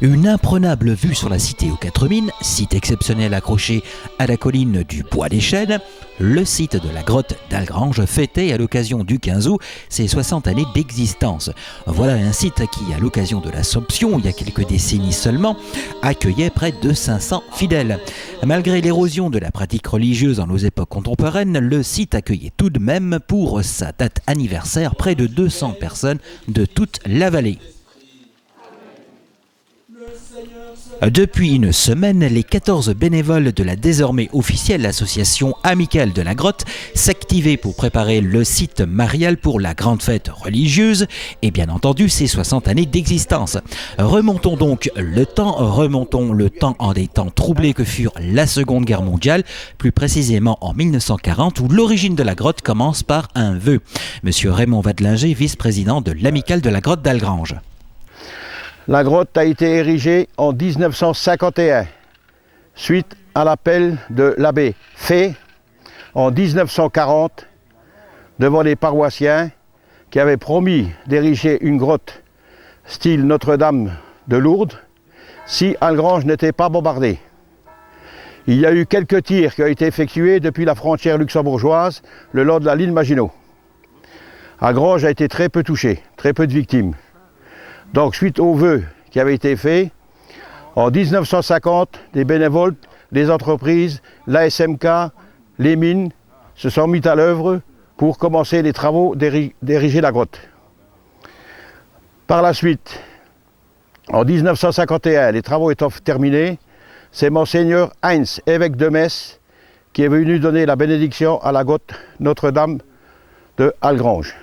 Une imprenable vue sur la cité aux 4 mines, site exceptionnel accroché à la colline du Bois des Chênes, le site de la grotte d'Algrange fêtait à l'occasion du 15 août ses 60 années d'existence. Voilà un site qui, à l'occasion de l'Assomption, il y a quelques décennies seulement, accueillait près de 500 fidèles. Malgré l'érosion de la pratique religieuse dans nos époques contemporaines, le site accueillait tout de même pour sa date anniversaire près de 200 personnes de toute la vallée. Depuis une semaine, les 14 bénévoles de la désormais officielle association amicale de la grotte s'activaient pour préparer le site marial pour la grande fête religieuse et bien entendu ses 60 années d'existence. Remontons donc le temps en des temps troublés que furent la Seconde Guerre mondiale, plus précisément en 1940 où l'origine de la grotte commence par un vœu. Monsieur Raymond Wadlinger, vice-président de l'amicale de la grotte d'Algrange. La grotte a été érigée en 1951, suite à l'appel de l'abbé Fay en 1940 devant les paroissiens qui avaient promis d'ériger une grotte style Notre-Dame de Lourdes si Algrange n'était pas bombardée. Il y a eu quelques tirs qui ont été effectués depuis la frontière luxembourgeoise le long de la ligne Maginot. Algrange a été très peu touché, très peu de victimes. Donc, suite aux vœux qui avaient été faits, en 1950, des bénévoles, les entreprises, l'ASMK, les mines se sont mis à l'œuvre pour commencer les travaux d'ériger la grotte. Par la suite, en 1951, les travaux étant terminés, c'est Monseigneur Heinz, évêque de Metz, qui est venu donner la bénédiction à la grotte Notre-Dame de Algrange.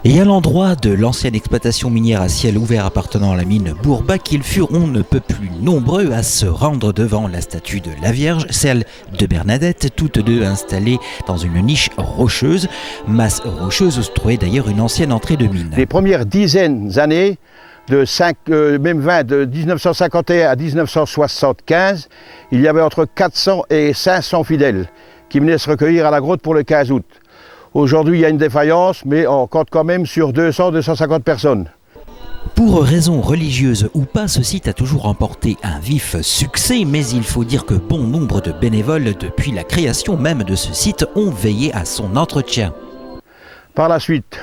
Et à l'endroit de l'ancienne exploitation minière à ciel ouvert appartenant à la mine Bourbac, ils furent on ne peut plus nombreux à se rendre devant la statue de la Vierge, celle de Bernadette, toutes deux installées dans une niche rocheuse. Masse rocheuse où se trouvait d'ailleurs une ancienne entrée de mine. Les premières dizaines d'années, de 1951 à 1975, il y avait entre 400 et 500 fidèles qui venaient se recueillir à la grotte pour le 15 août. Aujourd'hui, il y a une défaillance, mais on compte quand même sur 200-250 personnes. Pour raisons religieuses ou pas, ce site a toujours remporté un vif succès, mais il faut dire que bon nombre de bénévoles, depuis la création même de ce site, ont veillé à son entretien. Par la suite,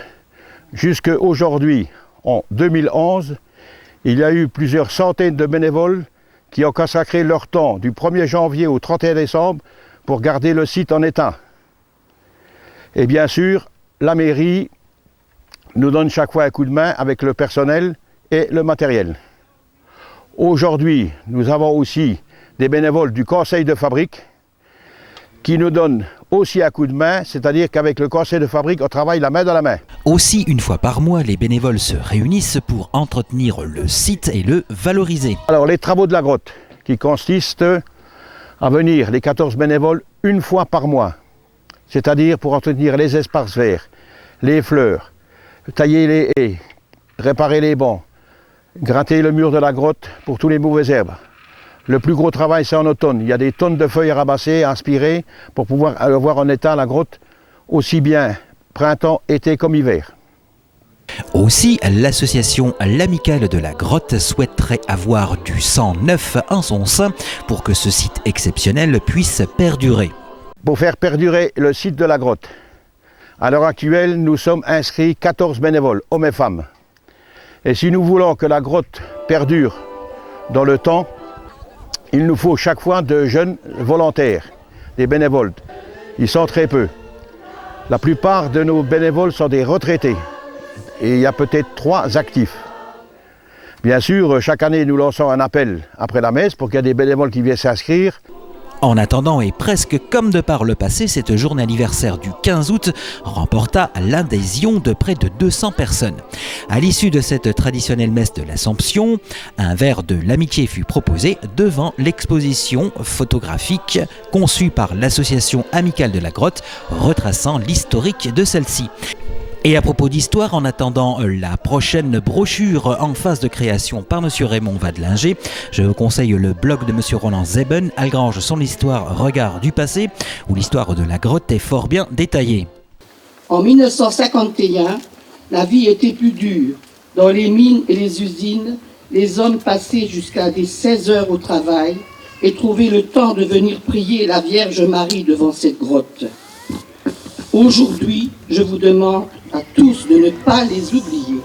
jusqu'à aujourd'hui, en 2011, il y a eu plusieurs centaines de bénévoles qui ont consacré leur temps du 1er janvier au 31 décembre pour garder le site en état. Et bien sûr, la mairie nous donne chaque fois un coup de main avec le personnel et le matériel. Aujourd'hui, nous avons aussi des bénévoles du conseil de fabrique qui nous donnent aussi un coup de main, c'est-à-dire qu'avec le conseil de fabrique, on travaille la main dans la main. Aussi, une fois par mois, les bénévoles se réunissent pour entretenir le site et le valoriser. Alors, les travaux de la grotte, qui consistent à venir, les 14 bénévoles, une fois par mois. C'est-à-dire pour entretenir les espaces verts, les fleurs, tailler les haies, réparer les bancs, gratter le mur de la grotte pour tous les mauvaises herbes. Le plus gros travail, c'est en automne. Il y a des tonnes de feuilles à ramasser, à aspirer, pour pouvoir avoir en état la grotte aussi bien printemps, été comme hiver. Aussi, l'association L'Amicale de la Grotte souhaiterait avoir du sang neuf en son sein pour que ce site exceptionnel puisse perdurer. Pour faire perdurer le site de la grotte, à l'heure actuelle, nous sommes inscrits 14 bénévoles, hommes et femmes. Et si nous voulons que la grotte perdure dans le temps, il nous faut chaque fois de jeunes volontaires, des bénévoles. Ils sont très peu. La plupart de nos bénévoles sont des retraités. Et il y a peut-être 3 actifs. Bien sûr, chaque année, nous lançons un appel après la messe pour qu'il y ait des bénévoles qui viennent s'inscrire. En attendant, et presque comme de par le passé, cette journée anniversaire du 15 août remporta l'adhésion de près de 200 personnes. À l'issue de cette traditionnelle messe de l'Assomption, un verre de l'amitié fut proposé devant l'exposition photographique conçue par l'association amicale de la grotte, retraçant l'historique de celle-ci. Et à propos d'histoire, en attendant la prochaine brochure en phase de création par M. Raymond Wadlinger, je vous conseille le blog de M. Roland Zeben, Algrange, son histoire, regard du passé, où l'histoire de la grotte est fort bien détaillée. En 1951, la vie était plus dure. Dans les mines et les usines, les hommes passaient jusqu'à des 16 heures au travail et trouvaient le temps de venir prier la Vierge Marie devant cette grotte. Aujourd'hui, je vous demande à tous de ne pas les oublier.